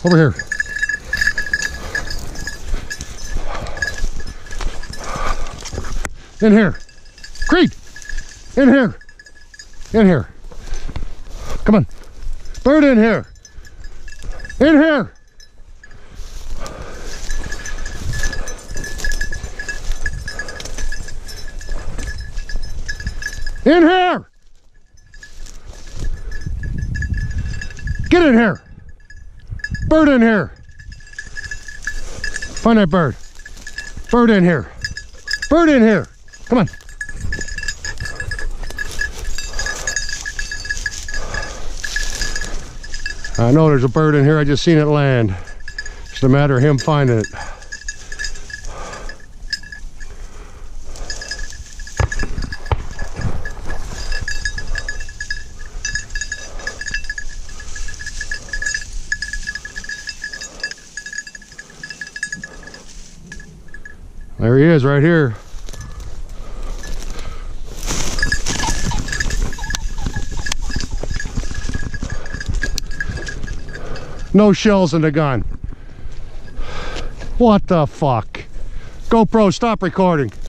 Over here. In here. Creed! In here. In here. Come on. Bird in here. In here. In here. Get in here. Bird in here. Find that bird. Bird in here. Bird in here. Come on. I know there's a bird in here. I just seen it land. It's a matter of him finding it. There he is, right here. No shells in the gun. What the fuck? GoPro, stop recording.